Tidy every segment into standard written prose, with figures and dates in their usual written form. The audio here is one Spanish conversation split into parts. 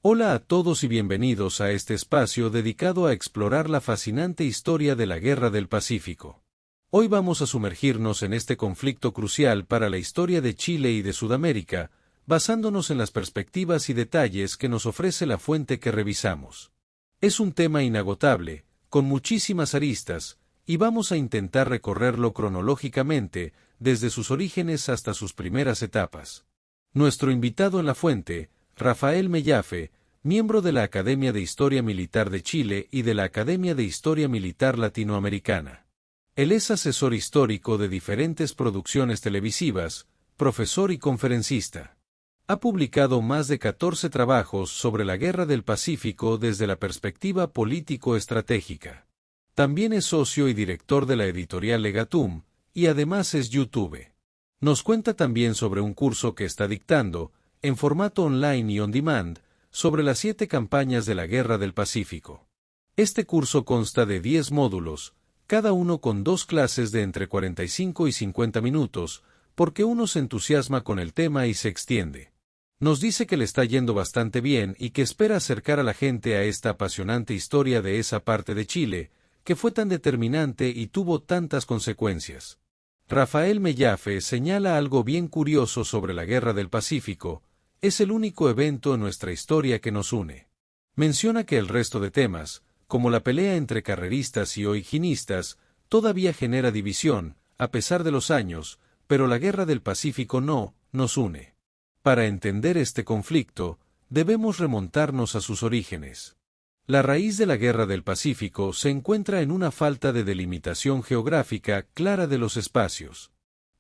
Hola a todos y bienvenidos a este espacio dedicado a explorar la fascinante historia de la Guerra del Pacífico. Hoy vamos a sumergirnos en este conflicto crucial para la historia de Chile y de Sudamérica, basándonos en las perspectivas y detalles que nos ofrece la fuente que revisamos. Es un tema inagotable, con muchísimas aristas, y vamos a intentar recorrerlo cronológicamente, desde sus orígenes hasta sus primeras etapas. Nuestro invitado en la fuente, Rafael Mellafe, miembro de la Academia de Historia Militar de Chile y de la Academia de Historia Militar Latinoamericana. Él es asesor histórico de diferentes producciones televisivas, profesor y conferencista. Ha publicado más de 14 trabajos sobre la Guerra del Pacífico desde la perspectiva político-estratégica. También es socio y director de la editorial Legatum, y además es YouTube. Nos cuenta también sobre un curso que está dictando, en formato online y on demand, sobre las 7 campañas de la Guerra del Pacífico. Este curso consta de 10 módulos, cada uno con 2 clases de entre 45 y 50 minutos, porque uno se entusiasma con el tema y se extiende. Nos dice que le está yendo bastante bien y que espera acercar a la gente a esta apasionante historia de esa parte de Chile, que fue tan determinante y tuvo tantas consecuencias. Rafael Mellafe señala algo bien curioso sobre la Guerra del Pacífico: es el único evento en nuestra historia que nos une. Menciona que el resto de temas, como la pelea entre carreristas y o'higginistas, todavía genera división, a pesar de los años, pero la Guerra del Pacífico no nos une. Para entender este conflicto, debemos remontarnos a sus orígenes. La raíz de la Guerra del Pacífico se encuentra en una falta de delimitación geográfica clara de los espacios.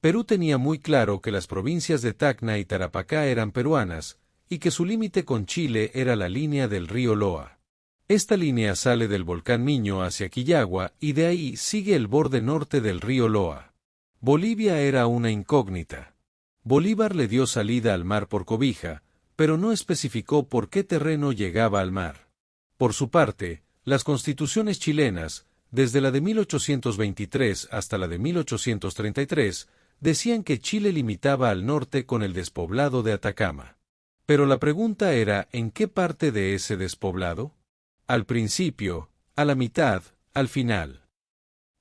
Perú tenía muy claro que las provincias de Tacna y Tarapacá eran peruanas, y que su límite con Chile era la línea del río Loa. Esta línea sale del volcán Miño hacia Quillagua y de ahí sigue el borde norte del río Loa. Bolivia era una incógnita. Bolívar le dio salida al mar por Cobija, pero no especificó por qué terreno llegaba al mar. Por su parte, las constituciones chilenas, desde la de 1823 hasta la de 1833, decían que Chile limitaba al norte con el despoblado de Atacama. Pero la pregunta era, ¿en qué parte de ese despoblado? Al principio, a la mitad, al final.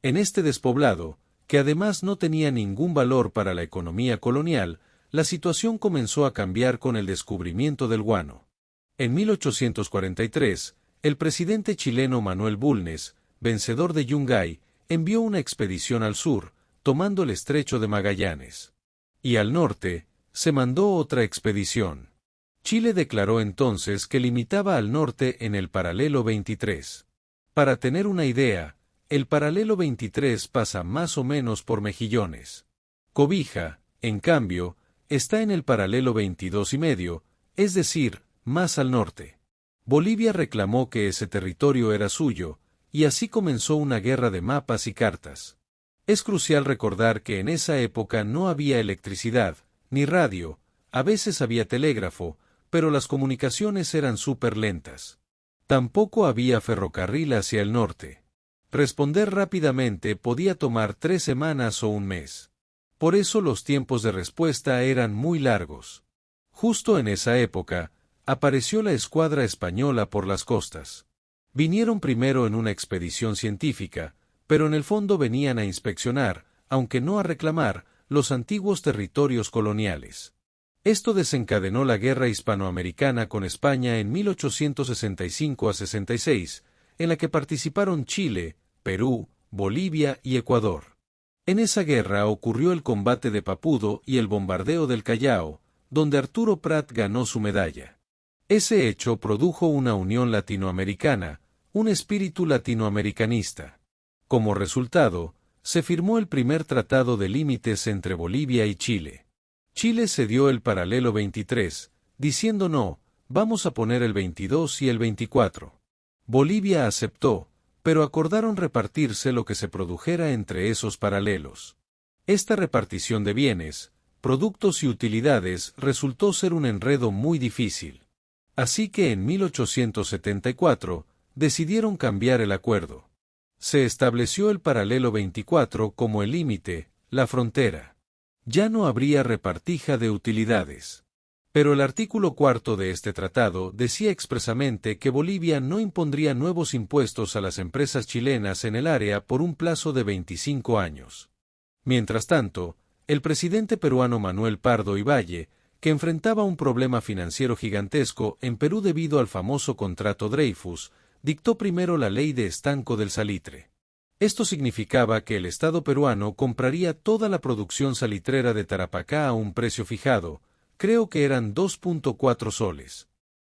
En este despoblado, que además no tenía ningún valor para la economía colonial, la situación comenzó a cambiar con el descubrimiento del guano. En 1843, el presidente chileno Manuel Bulnes, vencedor de Yungay, envió una expedición al sur, tomando el estrecho de Magallanes. Y al norte, se mandó otra expedición. Chile declaró entonces que limitaba al norte en el paralelo 23. Para tener una idea, el paralelo 23 pasa más o menos por Mejillones. Cobija, en cambio, está en el paralelo 22,5, es decir, más al norte. Bolivia reclamó que ese territorio era suyo, y así comenzó una guerra de mapas y cartas. Es crucial recordar que en esa época no había electricidad, ni radio, a veces había telégrafo, pero las comunicaciones eran súper lentas. Tampoco había ferrocarril hacia el norte. Responder rápidamente podía tomar 3 semanas o un mes. Por eso los tiempos de respuesta eran muy largos. Justo en esa época, apareció la escuadra española por las costas. Vinieron primero en una expedición científica, pero en el fondo venían a inspeccionar, aunque no a reclamar, los antiguos territorios coloniales. Esto desencadenó la Guerra Hispanoamericana con España en 1865 a 66, en la que participaron Chile, Perú, Bolivia y Ecuador. En esa guerra ocurrió el combate de Papudo y el bombardeo del Callao, donde Arturo Prat ganó su medalla. Ese hecho produjo una unión latinoamericana, un espíritu latinoamericanista. Como resultado, se firmó el primer tratado de límites entre Bolivia y Chile. Chile cedió el paralelo 23, diciendo no, vamos a poner el 22 y el 24. Bolivia aceptó, pero acordaron repartirse lo que se produjera entre esos paralelos. Esta repartición de bienes, productos y utilidades resultó ser un enredo muy difícil. Así que en 1874, decidieron cambiar el acuerdo. Se estableció el paralelo 24 como el límite, la frontera. Ya no habría repartija de utilidades. Pero el artículo cuarto de este tratado decía expresamente que Bolivia no impondría nuevos impuestos a las empresas chilenas en el área por un plazo de 25 años. Mientras tanto, el presidente peruano Manuel Pardo Ivalle, que enfrentaba un problema financiero gigantesco en Perú debido al famoso contrato Dreyfus, dictó primero la ley de estanco del salitre. Esto significaba que el Estado peruano compraría toda la producción salitrera de Tarapacá a un precio fijado, creo que eran 2.4 soles.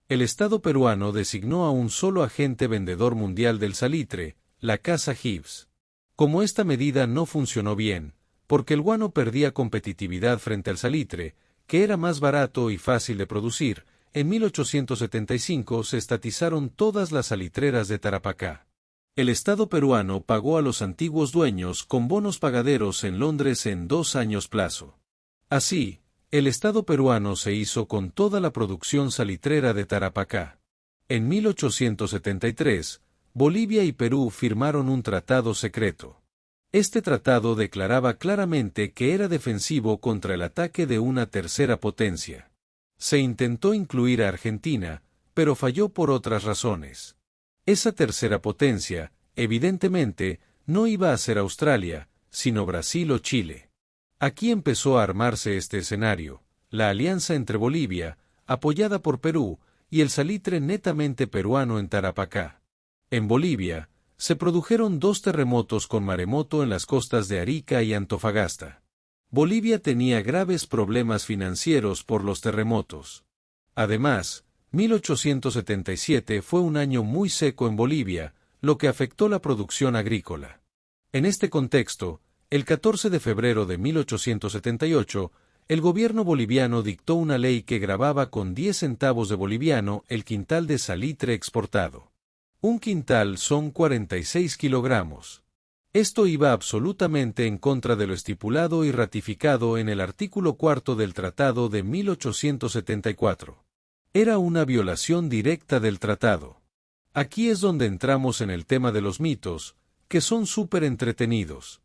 El Estado peruano designó a un solo agente vendedor mundial del salitre, la Casa Gibbs. Como esta medida no funcionó bien, porque el guano perdía competitividad frente al salitre, que era más barato y fácil de producir, en 1875 se estatizaron todas las salitreras de Tarapacá. El Estado peruano pagó a los antiguos dueños con bonos pagaderos en Londres en 2 años plazo. Así, el Estado peruano se hizo con toda la producción salitrera de Tarapacá. En 1873, Bolivia y Perú firmaron un tratado secreto. Este tratado declaraba claramente que era defensivo contra el ataque de una tercera potencia. Se intentó incluir a Argentina, pero falló por otras razones. Esa tercera potencia, evidentemente, no iba a ser Australia, sino Brasil o Chile. Aquí empezó a armarse este escenario, la alianza entre Bolivia, apoyada por Perú, y el salitre netamente peruano en Tarapacá. En Bolivia, se produjeron 2 terremotos con maremoto en las costas de Arica y Antofagasta. Bolivia tenía graves problemas financieros por los terremotos. Además, 1877 fue un año muy seco en Bolivia, lo que afectó la producción agrícola. En este contexto, el 14 de febrero de 1878, el gobierno boliviano dictó una ley que gravaba con 10 centavos de boliviano el quintal de salitre exportado. Un quintal son 46 kilogramos. Esto iba absolutamente en contra de lo estipulado y ratificado en el artículo cuarto del Tratado de 1874. Era una violación directa del tratado. Aquí es donde entramos en el tema de los mitos, que son súper entretenidos.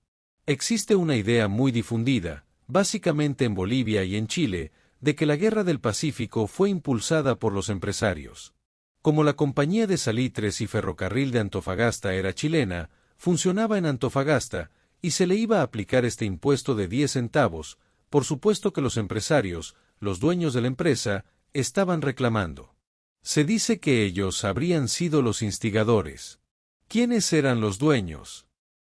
Existe una idea muy difundida, básicamente en Bolivia y en Chile, de que la Guerra del Pacífico fue impulsada por los empresarios. Como la Compañía de Salitres y Ferrocarril de Antofagasta era chilena, funcionaba en Antofagasta, y se le iba a aplicar este impuesto de 10 centavos, por supuesto que los empresarios, los dueños de la empresa, estaban reclamando. Se dice que ellos habrían sido los instigadores. ¿Quiénes eran los dueños?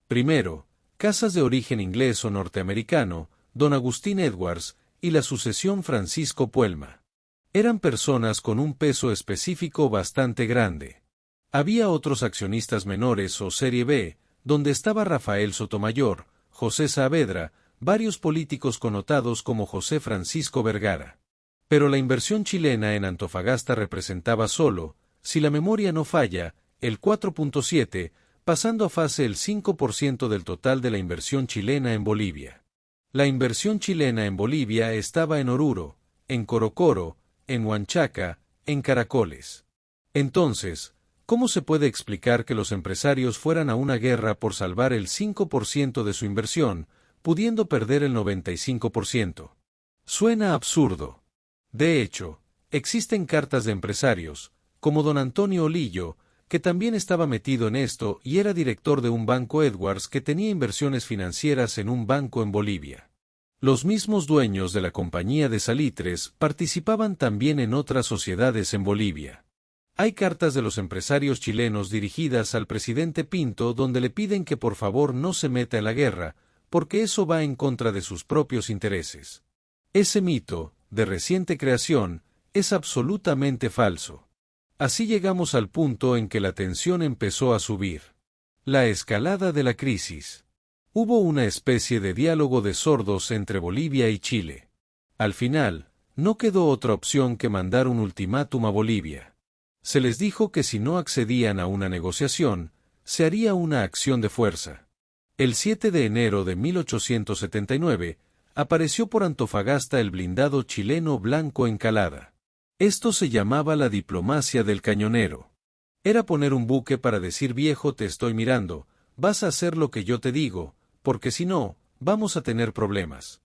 Primero, casas de origen inglés o norteamericano, don Agustín Edwards, y la sucesión Francisco Puelma. Eran personas con un peso específico bastante grande. Había otros accionistas menores o Serie B, donde estaba Rafael Sotomayor, José Saavedra, varios políticos connotados como José Francisco Vergara. Pero la inversión chilena en Antofagasta representaba solo, si la memoria no falla, el 4.7, pasando a fase el 5% del total de la inversión chilena en Bolivia. La inversión chilena en Bolivia estaba en Oruro, en Corocoro, en Huanchaca, en Caracoles. Entonces, ¿cómo se puede explicar que los empresarios fueran a una guerra por salvar el 5% de su inversión, pudiendo perder el 95%? Suena absurdo. De hecho, existen cartas de empresarios, como don Antonio Olillo, que también estaba metido en esto y era director de un banco Edwards que tenía inversiones financieras en un banco en Bolivia. Los mismos dueños de la compañía de salitres participaban también en otras sociedades en Bolivia. Hay cartas de los empresarios chilenos dirigidas al presidente Pinto donde le piden que por favor no se meta en la guerra, porque eso va en contra de sus propios intereses. Ese mito, de reciente creación, es absolutamente falso. Así llegamos al punto en que la tensión empezó a subir. La escalada de la crisis. Hubo una especie de diálogo de sordos entre Bolivia y Chile. Al final, no quedó otra opción que mandar un ultimátum a Bolivia. Se les dijo que si no accedían a una negociación, se haría una acción de fuerza. El 7 de enero de 1879, apareció por Antofagasta el blindado chileno Blanco Encalada. Esto se llamaba la diplomacia del cañonero. Era poner un buque para decir viejo te estoy mirando, vas a hacer lo que yo te digo, porque si no, vamos a tener problemas.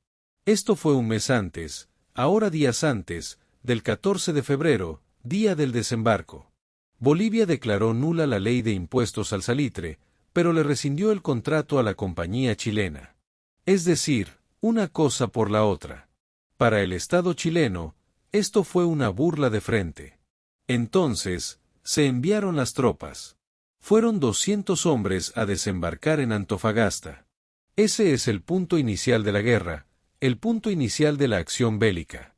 Esto fue un mes antes, ahora días antes, del 14 de febrero, día del desembarco. Bolivia declaró nula la ley de impuestos al salitre, pero le rescindió el contrato a la compañía chilena. Es decir, una cosa por la otra. Para el Estado chileno, esto fue una burla de frente. Entonces, se enviaron las tropas. Fueron 200 hombres a desembarcar en Antofagasta. Ese es el punto inicial de la guerra, el punto inicial de la acción bélica.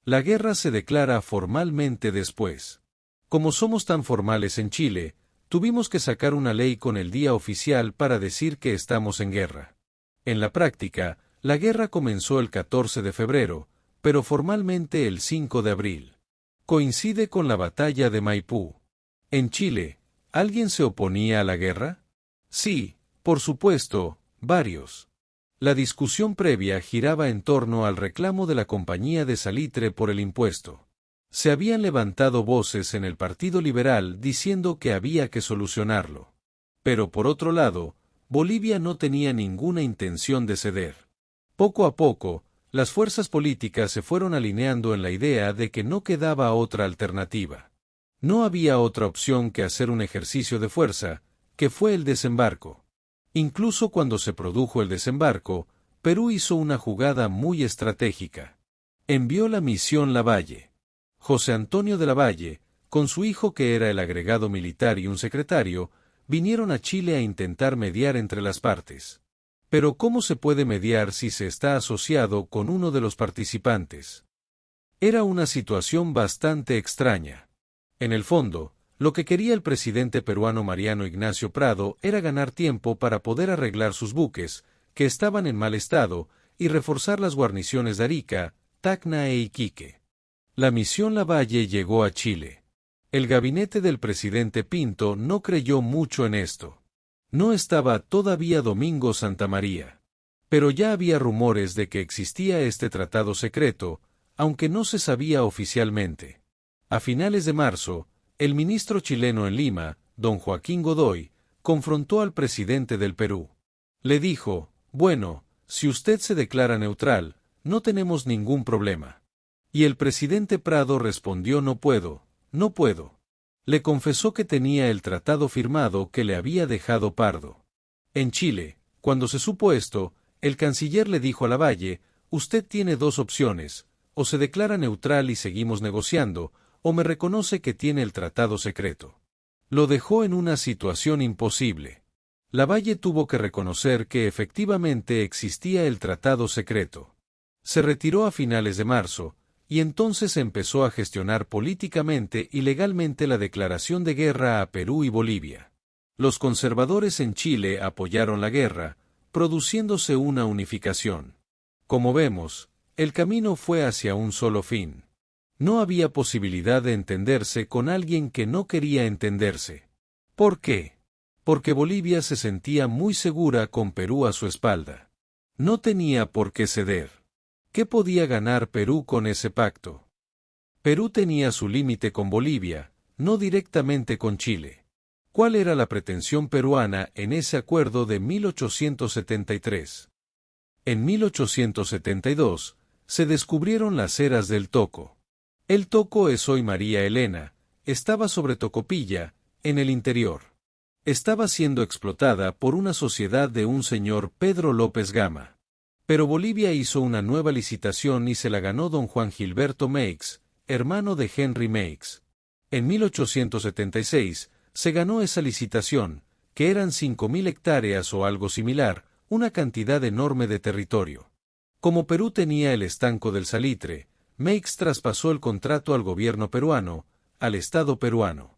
La guerra se declara formalmente después. Como somos tan formales en Chile, tuvimos que sacar una ley con el día oficial para decir que estamos en guerra. En la práctica, la guerra comenzó el 14 de febrero, pero formalmente el 5 de abril. Coincide con la batalla de Maipú. En Chile, ¿alguien se oponía a la guerra? Sí, por supuesto, varios. La discusión previa giraba en torno al reclamo de la compañía de salitre por el impuesto. Se habían levantado voces en el Partido Liberal diciendo que había que solucionarlo. Pero por otro lado, Bolivia no tenía ninguna intención de ceder. Poco a poco, las fuerzas políticas se fueron alineando en la idea de que no quedaba otra alternativa. No había otra opción que hacer un ejercicio de fuerza, que fue el desembarco. Incluso cuando se produjo el desembarco, Perú hizo una jugada muy estratégica. Envió la misión Lavalle. José Antonio de Lavalle, con su hijo que era el agregado militar y un secretario, vinieron a Chile a intentar mediar entre las partes. Pero ¿cómo se puede mediar si se está asociado con uno de los participantes? Era una situación bastante extraña. En el fondo, lo que quería el presidente peruano Mariano Ignacio Prado era ganar tiempo para poder arreglar sus buques, que estaban en mal estado, y reforzar las guarniciones de Arica, Tacna e Iquique. La misión Lavalle llegó a Chile. El gabinete del presidente Pinto no creyó mucho en esto. No estaba todavía Domingo Santamaría. Pero ya había rumores de que existía este tratado secreto, aunque no se sabía oficialmente. A finales de marzo, el ministro chileno en Lima, don Joaquín Godoy, confrontó al presidente del Perú. Le dijo, bueno, si usted se declara neutral, no tenemos ningún problema. Y el presidente Prado respondió no puedo. Le confesó que tenía el tratado firmado que le había dejado Pardo. En Chile, cuando se supo esto, el canciller le dijo a Lavalle, usted tiene dos opciones, o se declara neutral y seguimos negociando, o me reconoce que tiene el tratado secreto. Lo dejó en una situación imposible. Lavalle tuvo que reconocer que efectivamente existía el tratado secreto. Se retiró a finales de marzo, y entonces empezó a gestionar políticamente y legalmente la declaración de guerra a Perú y Bolivia. Los conservadores en Chile apoyaron la guerra, produciéndose una unificación. Como vemos, el camino fue hacia un solo fin. No había posibilidad de entenderse con alguien que no quería entenderse. ¿Por qué? Porque Bolivia se sentía muy segura con Perú a su espalda. No tenía por qué ceder. ¿Qué podía ganar Perú con ese pacto? Perú tenía su límite con Bolivia, no directamente con Chile. ¿Cuál era la pretensión peruana en ese acuerdo de 1873? En 1872, se descubrieron las eras del Toco. El Toco es hoy María Elena, estaba sobre Tocopilla, en el interior. Estaba siendo explotada por una sociedad de un señor Pedro López Gama. Pero Bolivia hizo una nueva licitación y se la ganó don Juan Gilberto Meix, hermano de Henry Meix. En 1876, se ganó esa licitación, que eran 5.000 hectáreas o algo similar, una cantidad enorme de territorio. Como Perú tenía el estanco del salitre, Meix traspasó el contrato al gobierno peruano, al Estado peruano.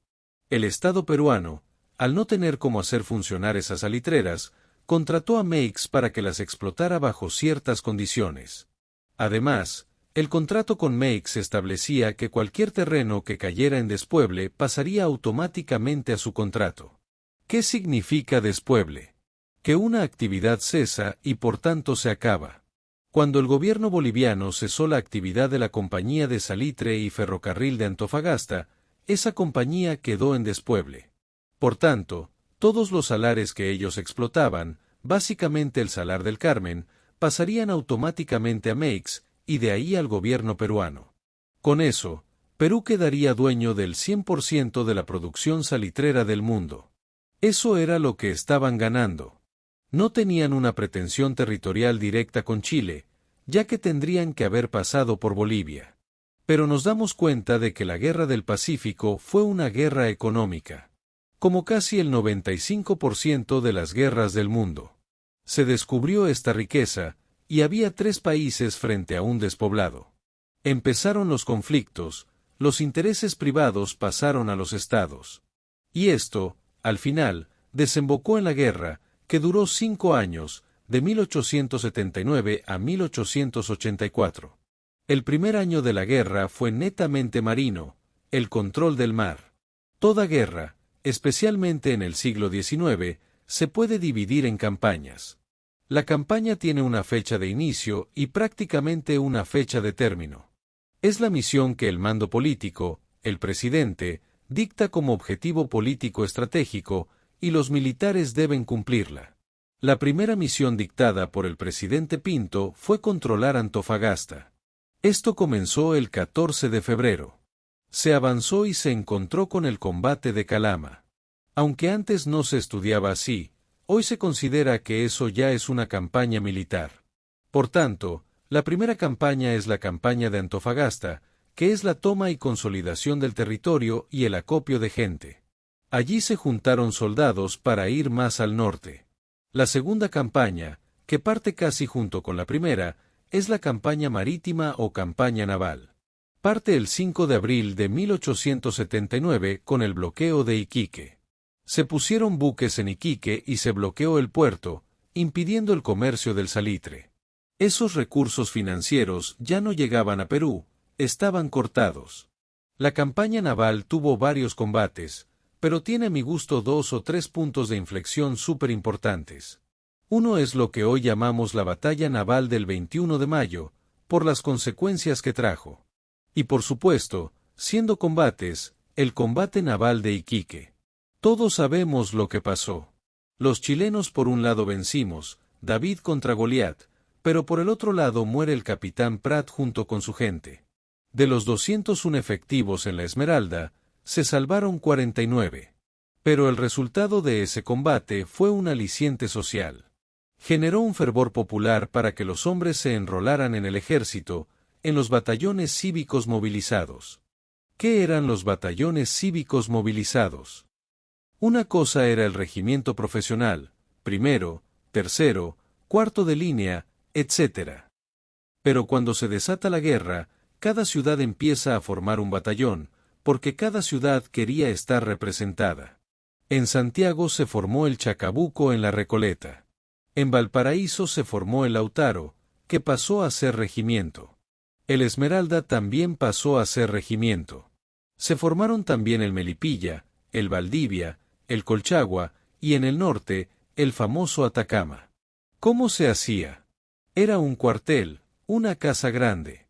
El Estado peruano, al no tener cómo hacer funcionar esas salitreras, contrató a Meix para que las explotara bajo ciertas condiciones. Además, el contrato con Meix establecía que cualquier terreno que cayera en despueble pasaría automáticamente a su contrato. ¿Qué significa despueble? Que una actividad cesa y por tanto se acaba. Cuando el gobierno boliviano cesó la actividad de la Compañía de Salitre y Ferrocarril de Antofagasta, esa compañía quedó en despueble. Por tanto, todos los salares que ellos explotaban, básicamente el Salar del Carmen, pasarían automáticamente a Meix, y de ahí al gobierno peruano. Con eso, Perú quedaría dueño del 100% de la producción salitrera del mundo. Eso era lo que estaban ganando. No tenían una pretensión territorial directa con Chile, ya que tendrían que haber pasado por Bolivia. Pero nos damos cuenta de que la Guerra del Pacífico fue una guerra económica. Como casi el 95% de las guerras del mundo. Se descubrió esta riqueza, y había 3 países frente a un despoblado. Empezaron los conflictos, los intereses privados pasaron a los estados. Y esto, al final, desembocó en la guerra, que duró 5 años, de 1879 a 1884. El primer año de la guerra fue netamente marino, el control del mar. Toda guerra, especialmente en el siglo XIX, se puede dividir en campañas. La campaña tiene una fecha de inicio y prácticamente una fecha de término. Es la misión que el mando político, el presidente, dicta como objetivo político estratégico, y los militares deben cumplirla. La primera misión dictada por el presidente Pinto fue controlar Antofagasta. Esto comenzó el 14 de febrero. Se avanzó y se encontró con el combate de Calama. Aunque antes no se estudiaba así, hoy se considera que eso ya es una campaña militar. Por tanto, la primera campaña es la campaña de Antofagasta, que es la toma y consolidación del territorio y el acopio de gente. Allí se juntaron soldados para ir más al norte. La segunda campaña, que parte casi junto con la primera, es la campaña marítima o campaña naval. Parte el 5 de abril de 1879 con el bloqueo de Iquique. Se pusieron buques en Iquique y se bloqueó el puerto, impidiendo el comercio del salitre. Esos recursos financieros ya no llegaban a Perú, estaban cortados. La campaña naval tuvo varios combates, pero tiene a mi gusto 2 o 3 puntos de inflexión súper importantes. Uno es lo que hoy llamamos la batalla naval del 21 de mayo, por las consecuencias que trajo. Y por supuesto, siendo combates, el combate naval de Iquique. Todos sabemos lo que pasó. Los chilenos por un lado vencimos, David contra Goliat, pero por el otro lado muere el capitán Prat junto con su gente. De los 201 efectivos en la Esmeralda, se salvaron 49. Pero el resultado de ese combate fue un aliciente social. Generó un fervor popular para que los hombres se enrolaran en el ejército, en los batallones cívicos movilizados. ¿Qué eran los batallones cívicos movilizados? Una cosa era el regimiento profesional, primero, tercero, cuarto de línea, etc. Pero cuando se desata la guerra, cada ciudad empieza a formar un batallón, porque cada ciudad quería estar representada. En Santiago se formó el Chacabuco en la Recoleta. En Valparaíso se formó el Lautaro, que pasó a ser regimiento. El Esmeralda también pasó a ser regimiento. Se formaron también el Melipilla, el Valdivia, el Colchagua, y en el norte, el famoso Atacama. ¿Cómo se hacía? Era un cuartel, una casa grande.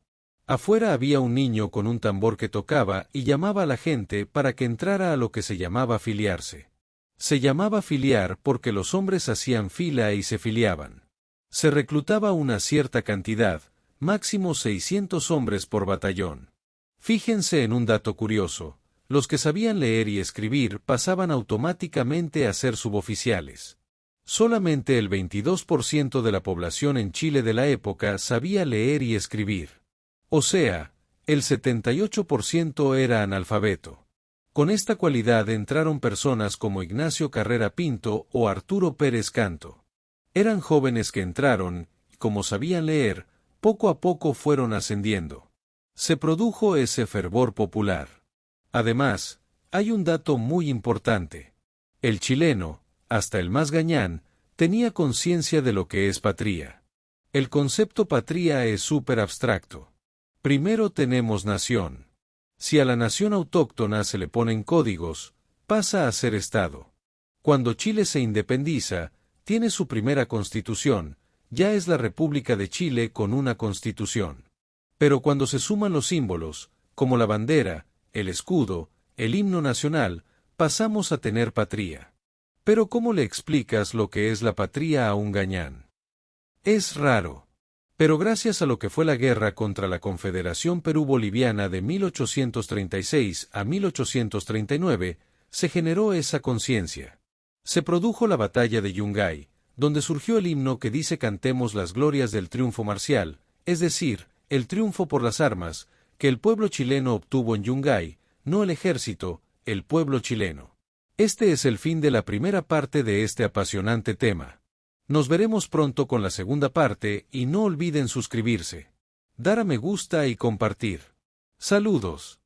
Afuera había un niño con un tambor que tocaba y llamaba a la gente para que entrara a lo que se llamaba filiarse. Se llamaba filiar porque los hombres hacían fila y se filiaban. Se reclutaba una cierta cantidad, máximo 600 hombres por batallón. Fíjense en un dato curioso, los que sabían leer y escribir pasaban automáticamente a ser suboficiales. Solamente el 22% de la población en Chile de la época sabía leer y escribir. O sea, el 78% era analfabeto. Con esta cualidad entraron personas como Ignacio Carrera Pinto o Arturo Pérez Canto. Eran jóvenes que entraron, y como sabían leer, poco a poco fueron ascendiendo. Se produjo ese fervor popular. Además, hay un dato muy importante. El chileno, hasta el más gañán, tenía conciencia de lo que es patria. El concepto patria es súper abstracto. Primero tenemos nación. Si a la nación autóctona se le ponen códigos, pasa a ser Estado. Cuando Chile se independiza, tiene su primera constitución, ya es la República de Chile con una constitución. Pero cuando se suman los símbolos, como la bandera, el escudo, el himno nacional, pasamos a tener patria. Pero ¿cómo le explicas lo que es la patria a un gañán? Es raro. Pero gracias a lo que fue la guerra contra la Confederación Perú-Boliviana de 1836 a 1839, se generó esa conciencia. Se produjo la batalla de Yungay, donde surgió el himno que dice cantemos las glorias del triunfo marcial, es decir, el triunfo por las armas, que el pueblo chileno obtuvo en Yungay, no el ejército, el pueblo chileno. Este es el fin de la primera parte de este apasionante tema. Nos veremos pronto con la segunda parte y no olviden suscribirse, dar a me gusta y compartir. Saludos.